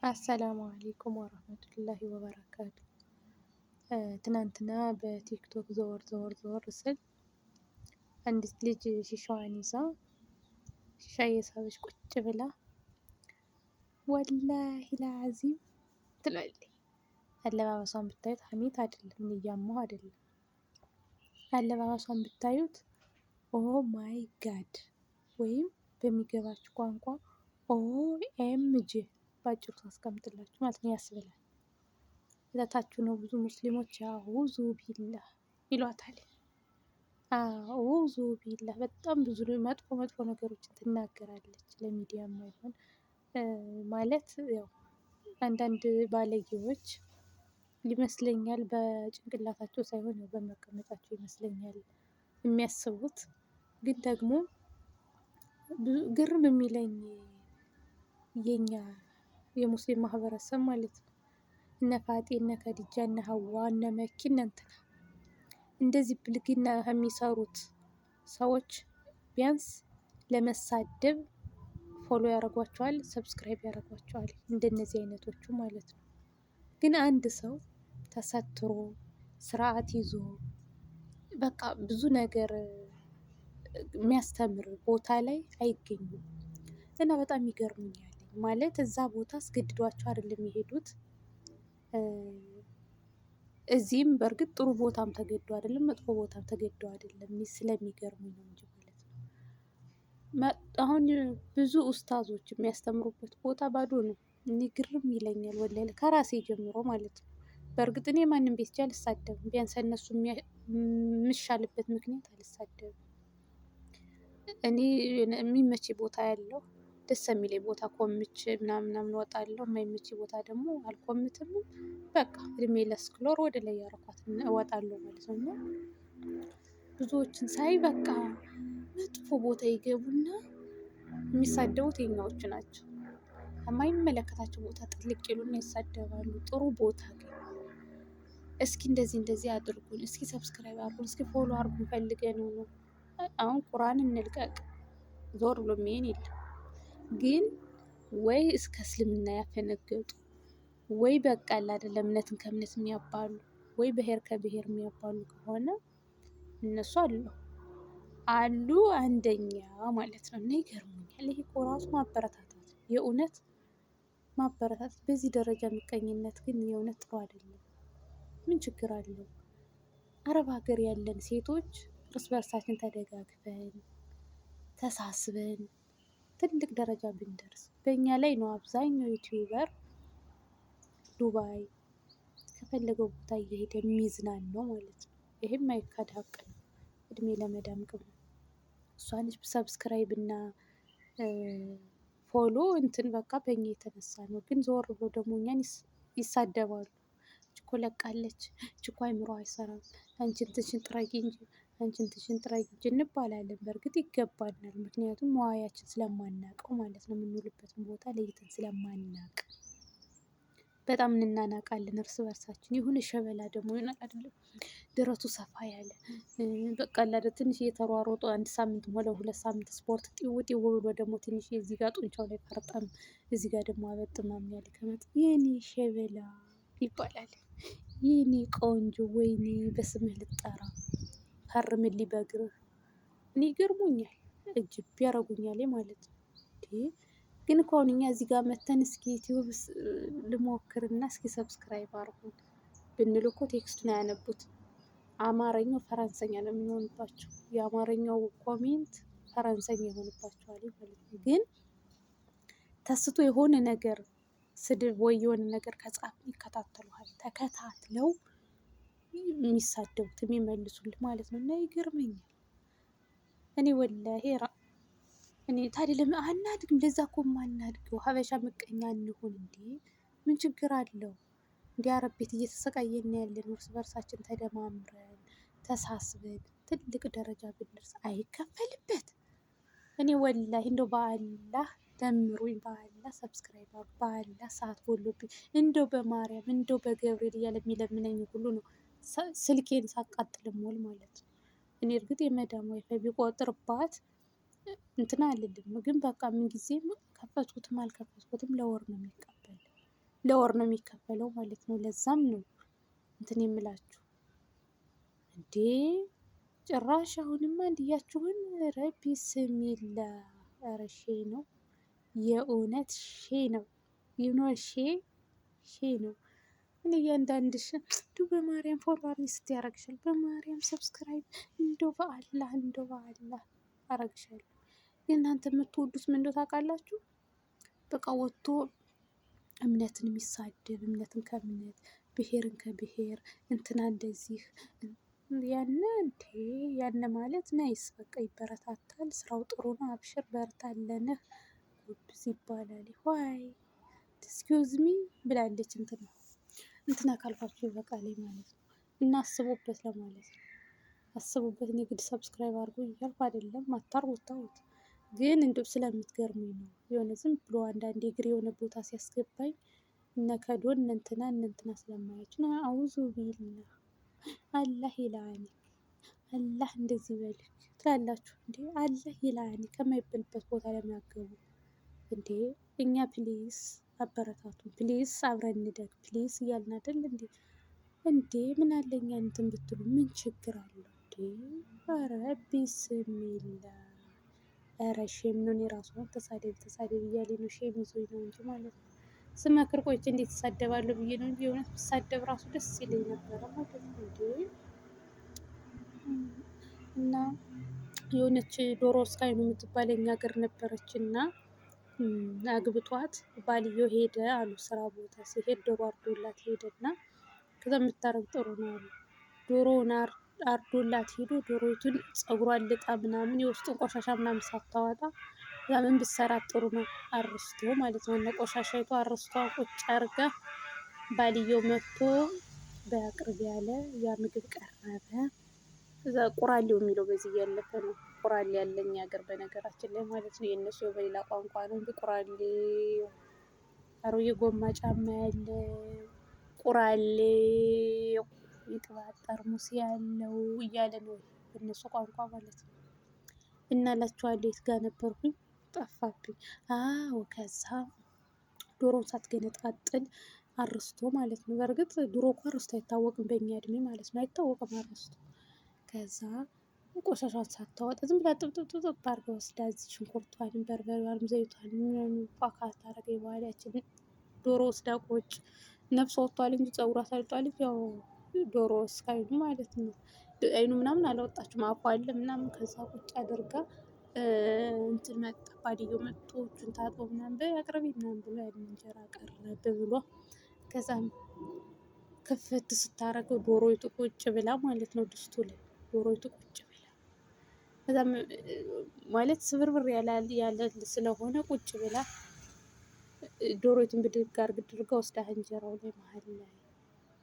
አሰላሙ አሌይኩም ወረህመቱላሂ ወበረካቱ። ትናንትና በቲክቶክ ዘወር ስል አንዲት ልጅ ሺሻዋን ይዛ ሺሻ እየሳበች ቁጭ ብላ ወላሂ ላዚም ትላለች። አለባበሷን ብታዩት ሀሜት አይደለም፣ እያማሁ አይደለም። አለባበሷን ብታዩት ኦ ማይ ጋድ ወይም በሚገባችሁ ቋንቋ ኦኤምጂ ባጭሩ ታስቀምጥላችሁ ማለት ነው። ያስብላል። እዛታችሁ ነው ብዙ ሙስሊሞች አውዙ ቢላህ ይሏታል። አውዙ ቢላህ በጣም ብዙ መጥፎ ነገሮችን ትናገራለች። ለሚዲያ የማይሆን ማለት ያው አንዳንድ ባለጌዎች ይመስለኛል በጭንቅላታቸው ሳይሆን በመቀመጫቸው ይመስለኛል የሚያስቡት። ግን ደግሞ ግርም የሚለኝ የኛ የሙስሊም ማህበረሰብ ማለት ነው እነ ፋጤ እነ ከድጃ እነ ሀዋ እነ መኪ እነ እንትና እንደዚህ ብልግና የሚሰሩት ሰዎች ቢያንስ ለመሳደብ ፎሎ ያደርጓቸዋል፣ ሰብስክራይብ ያደርጓቸዋል። እንደነዚህ አይነቶቹ ማለት ነው። ግን አንድ ሰው ተሰትሮ ስርዓት ይዞ በቃ ብዙ ነገር የሚያስተምር ቦታ ላይ አይገኙም እና በጣም ይገርሙኛል። ማለት እዛ ቦታ አስገድዷቸው አይደለም የሄዱት። እዚህም በእርግጥ ጥሩ ቦታም ተገዶ አይደለም፣ መጥፎ ቦታም ተገዶ አይደለም። ስለሚገርሙኝ ነው እንጂ ማለት ነው። አሁን ብዙ ኡስታዞች የሚያስተምሩበት ቦታ ባዶ ነው። እኔ ግርም ይለኛል ወላሂ ከራሴ ጀምሮ ማለት ነው። በእርግጥ እኔ ማንም ቤት ሄጄ አልሳደብም። ቢያንስ እነሱ የምሻልበት ምክንያት አልሳደብም። እኔ የሚመች ቦታ ያለው ደስ የሚለኝ ቦታ ኮምች ምናምን እወጣለሁ። የማይመች ቦታ ደግሞ አልኮምትም። በቃ እድሜ ለስክሎር ወደ ላይ ያረኳት እወጣለሁ ማለት ነው። እና ብዙዎችን ሳይ በቃ መጥፎ ቦታ ይገቡና የሚሳደቡት የኛዎቹ ናቸው። የማይመለከታቸው ቦታ ጥልቅ ይሉና ይሳደባሉ። ጥሩ ቦታ ግን እስኪ እንደዚህ አድርጉን፣ እስኪ ሰብስክራይብ አድርጉን፣ እስኪ ፎሎ አድርጉን ፈልገን ነው። አሁን ቁርአን እንልቀቅ ዞር ብሎ የሚሄን የለም። ግን ወይ እስከ እስልምና ያፈነገጡ ወይ በቃ አይደለም እምነትን ከእምነት የሚያባሉ ወይ ብሔር ከብሔር የሚያባሉ ከሆነ እነሱ አሉ አንደኛ ማለት ነው። እና ይገርሙኛል። ይሄ እኮ ራሱ ማበረታታት የእውነት ማበረታታት። በዚህ ደረጃ ምቀኝነት ግን የእውነት ጥሩ አይደለም። ምን ችግር አለው? አረብ ሀገር ያለን ሴቶች እርስ በርሳችን ተደጋግፈን ተሳስበን ትልቅ ደረጃ ብንደርስ። በእኛ ላይ ነው አብዛኛው ዩቲዩበር ዱባይ ከፈለገው ቦታ እየሄደ የሚዝናናው ማለት ነው። ይሄም አይካድ ሀቅ ነው። እድሜ ለመዳም ቅመም እሷን ሰብስክራይብ እና ፎሎ እንትን በቃ በእኛ የተነሳ ነው። ግን ዞር ብሎ ደግሞ እኛን ይሳደባሉ። እኮ ለቃለች፣ እኮ አይምሮ አይሰራም፣ አንቺ እንትንሽን ጥረጊ እንጂ፣ አንቺ እንትንሽን ጥረጊ እንጂ እንባላለን። በእርግጥ ይገባናል። ምክንያቱም መዋያችን ስለማናውቀው ማለት ነው። የምንውልበትን ቦታ ለይተን ስለማናውቅ በጣም እንናናቃለን እርስ በርሳችን። የሆነ ሸበላ ደግሞ ይሆናል አይደለም ደረቱ ሰፋ ያለ በቃ አለ ትንሽ እየተሯሯጡ አንድ ሳምንት ሆነ 2 ሳምንት ስፖርት ጢው ጢው ብሎ ደግሞ ትንሽ እዚህ ጋር ጡንቻው ላይ ፈርጠም እዚህ ጋር ደግሞ አበጥማም ያለ ከመጥ የኔ ሸበላ ይባላል። የኔ ቆንጆ ወይኔ በስምህ ልጠራ ፈርምልኝ በእግርህ። እኔ ይገርሙኛል፣ እጅብ ያደርጉኛል ማለት ነው። ግን እኮ አሁን እኛ እዚህ ጋር መተን እስኪ ዩቲዩብ ልሞክርና እስኪ ሰብስክራይብ አድርጉን ብንል እኮ ቴክስቱን አያነቡት። አማርኛው ፈረንሰኛ ነው የሚሆንባቸው። የአማርኛው ኮሜንት ፈረንሰኛ ይሆንባቸዋል ማለት ነው። ግን ተስቶ የሆነ ነገር ስድብ ወይ የሆነ ነገር ከጻፍ ይከታተሉሃል። ተከታትለው የሚሳደቡት የሚመልሱልህ ማለት ነው። እና ይገርመኛል። እኔ ወላሂ እኔ ታዲያ ለምን አናድግም? ለዛ እኮ የማናድገው ሀበሻ ምቀኛ እንሁን እንዴ? ምን ችግር አለው? እንዲ አረብ ቤት እየተሰቃየን ያለን እርስ በርሳችን ተደማምረን ተሳስበን ትልቅ ደረጃ ብንደርስ አይከፈልበት። እኔ ወላሂ እንደው በአላህ ደምሩኝ፣ በአላህ ሰብስክራይብ አድርጉ፣ በአላህ ሰዓት ጎሎብኝ፣ እንደው በማርያም እንደው በገብርኤል እያለ የሚለምነኝ ሁሉ ነው ስልኬን ሳቃጥል ሞል ማለት ነው። እኔ እርግጥ የመዳም ዋይፋይ ቢቆጥርባት እንትን አልልም። ግን በቃ ምን ጊዜም ከፈትኩትም አልከፈትኩትም ለወር ነው የሚቀበል። ለወር ነው የሚከፈለው ማለት ነው። ለዛም ነው እንትን የምላችሁ እንዴ ጭራሽ አሁንማ እንዲያችሁን ረቢ ስሚላ ኧረ ሼ ነው የእውነት ሼ ነው ሼ ነው። እኔ እያንዳንድሽ እንደው በማርያም ፎሎወር ስት ያረግሻል በማርያም ሰብስክራይብ እንደው በአላህ አረግሻለሁ። የእናንተ የምትወዱት ምን እንደው ታውቃላችሁ? በቃ ወጥቶ እምነትን የሚሳደብ እምነትን ከእምነት ብሔርን ከብሔር እንትና እንደዚህ ያነ እንዴ ያነ ማለት ናይስ በቃ ይበረታታል። ስራው ጥሩ ነው። አብሽር በርታለንህ ጎብዝ ይባላል። ዋይ ኤክስኪውዝ ሚ ብላለች እንትና ካልኳችሁ በቃሌ ማለት ነው። እና አስቡበት ለማለት ነው። አስቡበት። እኔ ግድ ሰብስክራይብ አድርጉ እያልኩ አይደለም። አታርጉት ተውት። ግን እንደው ስለምትገርሙኝ ነው። የሆነ ዝም ብሎ አንዳንዴ እግር የሆነ ቦታ ሲያስገባኝ እነ ከዶን እነ እንትና ስለማያችሁ ነው። አውዙ ቢላ አላህ ይላኒ አላህ እንደዚህ በልክ ትላላችሁ እንዴ? አላህ ይላኒ ከማይበልበት ቦታ ለሚያገቡ እንዴ? እኛ ፕሊስ አበረታቱን ፕሊስ፣ አብረን እንደግ ፕሊስ እያልን አይደል እንዴ? እንዴ ምን አለኛ እንትን ብትሉ ምን ችግር አለው እንዴ? ኧረ ቢስሚላ ኧረ ሼም ነው። እኔ ራሱ ተሳደብ እያለኝ ነው ሼም ይዞኝ ነው እንጂ ማለት ነው። ስመክር ቆይቼ እንዴት እሳደባለሁ ብዬ ነው እንጂ የእውነት ብሳደብ ራሱ ደስ ይለኝ ነበረ ማለት ነው እንዴ። እና የሆነች ዶሮ እስካይኑ የምትባል የኛ ሀገር ነበረች እና አግብቷት ባልየው ሄደ አሉ ስራ ቦታ ሲሄድ ዶሮ አርዶላት ሄደና ከዛ የምታረግ ጥሩ ነው አሉ። ዶሮውን አርዶላት ሄዶ ዶሮይቱን ፀጉሯን ልጣ ምናምን የውስጡን ቆሻሻ ምናምን ሳታወጣ ምን ብትሰራት ጥሩ ነው? አርስቶ ማለት ነው። እነ ቆሻሻይቱ አርስቷን ቁጭ አርጋ ባልየው መጥቶ በቅርብ ያለ ያ ምግብ ቀረበ። እዛ ቁራሌው የሚለው በዚህ እያለፈ ነው። ቁራሌ ያለኝ ሀገር በነገራችን ላይ ማለት ነው። የእነሱ በሌላ ቋንቋ ነው እንጂ ቁራሌው አሮጌ ጎማ ጫማ ያለ ቁራሌው የቅባት ጠርሙስ ያለው እያለ ነው በእነሱ ቋንቋ ማለት ነው። እና እላችኋለሁ የት ጋር ነበርኩኝ? ጠፋብኝ። አዎ ከዛ ዶሮውን ሳትገነጣጥል አርስቶ ማለት ነው። በእርግጥ ድሮ እኮ አርስቶ አይታወቅም በእኛ እድሜ ማለት ነው። አይታወቅም አርስቶ። ከዛ ቆሻሻን ሳታወጣ ዝም ብላ ጥብጥብጥብ አድርጋ ወስዳ እዚህ ሽንኩርቷንም በርበሬዋንም ዘይቷንም ፏካት አደረገኝ። በኋላ ያችን ዶሮ ወስዳ ቁጭ ነፍስ ወጥቷል እንጂ ፀጉሯ ሳልጧል። ያው ዶሮ እስካይኑ ማለት ነው። አይኑ ምናምን አላወጣችም አፏ አለ ምናምን። ከዛ ቁጭ አድርጋ እንትን መጣ ባልየው መጥቶ እጁን ታጥቦ ምናምን በአቅርቢ ምናምን ብሎ ያንን እንጀራ ቀረብ ብሎ ከዛም ክፍት ስታረገው ዶሮይቱ ቁጭ ብላ ማለት ነው ድስቱ ላይ ዶሮይቱ ቁጭ ብላ ከዛም ማለት ስብርብር ያለ ስለሆነ ቁጭ ብላ ዶሮይቱን ብድግ አድርጋ ወስዳ እንጀራው ላይ መሀል ላይ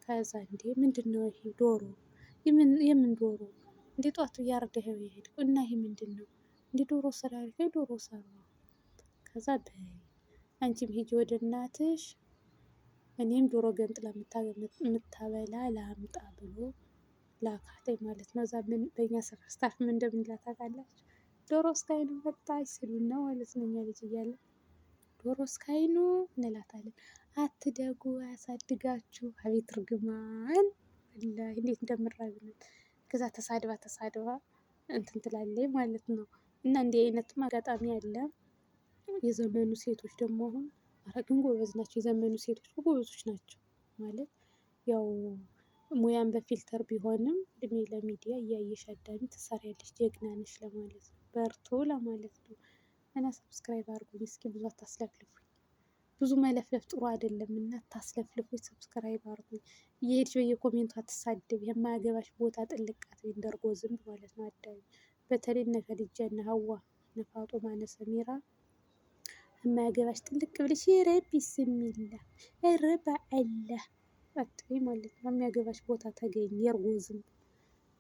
ከዛ እንዴ ምንድነው ይሄ ዶሮ የምን ዶሮ እንዴ ጧት እያረደኸው የሄድኩ እና ይሄ ምንድነው እንዴ ዶሮ ስራ ያልከኝ ዶሮ ሰራ። ከዛ በይ አንቺም ሂጂ ወደ እናትሽ እኔም ዶሮ ገንጥላ የምታበላ ላምጣ ብሎ ላካተኝ ማለት ነው። እዛ በእኛ ሰፈር ስታፍ ምን እንደምንላት ታውቃላችሁ? ዶሮ እስካይኑ መጣች ሲሉን ነው ማለት ነው። እኛ ልጅ እያለን ዶሮ እስካይኑ እንላታለን። አትደጉ አያሳድጋችሁ። አቤት እርግማን ወላሂ እንዴት እንደምራግም። ከዛ ተሳድባ እንትን ትላለች ማለት ነው። እና እንዲህ አይነትም አጋጣሚ አለ። የዘመኑ ሴቶች ደግሞ አሁን ኧረ ግን ጎበዝ ናቸው። የዘመኑ ሴቶች ጎበዞች ናቸው ማለት ያው ሙያን በፊልተር ቢሆንም እድሜ ለሚዲያ እያየሽ አዳሚ ትሰሪያለሽ ጀግና ነሽ ለማለት ነው። በርቱ ለማለት ነው። እና ሰብስክራይብ አድርጉኝ እስኪ ብዙ አታስለፍልፉኝ። ብዙ መለፍለፍ ጥሩ አይደለም እና አታስለፍልፉኝ። ሰብስክራይብ አድርጉኝ። እየሄድሽ በየኮሜንቱ አትሳደብ። የማያገባሽ ቦታ ጥልቅ አትበይ እንደርጎ ዝንብ ማለት ነው። አዳሚ በተለይ እነ ከድጃ እነ ሀዋ እነ ፋጡማ እነ ሰሚራ የማያገባሽ ጥልቅ ብለሽ ኧረ ቢስሚላ ኧረ በአላህ አትበይ ማለት ነው። የሚያገባሽ ቦታ ተገኝ። የእርጎ ዝንብ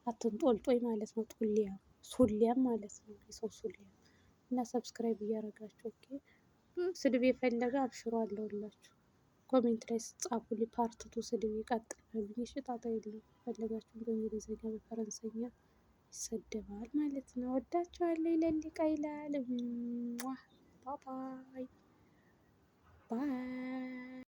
አትንጦልጦይ ማለት ነው። ጡሊያም ሱሊያም ማለት ነው። የሰው ሱሊያም እና ሰብስክራይብ እያደረጋችሁ ኦኬ። ስድብ የፈለገ አብሽሮ አለሁላችሁ። ኮሜንት ላይ ጻፉልኝ። ፓርትቱ ስድብ ይቀጥል በሉኝ። እሺ ጣጣ የለውም። ፈለጋችሁም በእንግሊዝኛ በፈረንሰኛ ይሰደባል ማለት ነው። ወዳችኋለሁ። ይለልቃ ይላል። ባባይ ባይ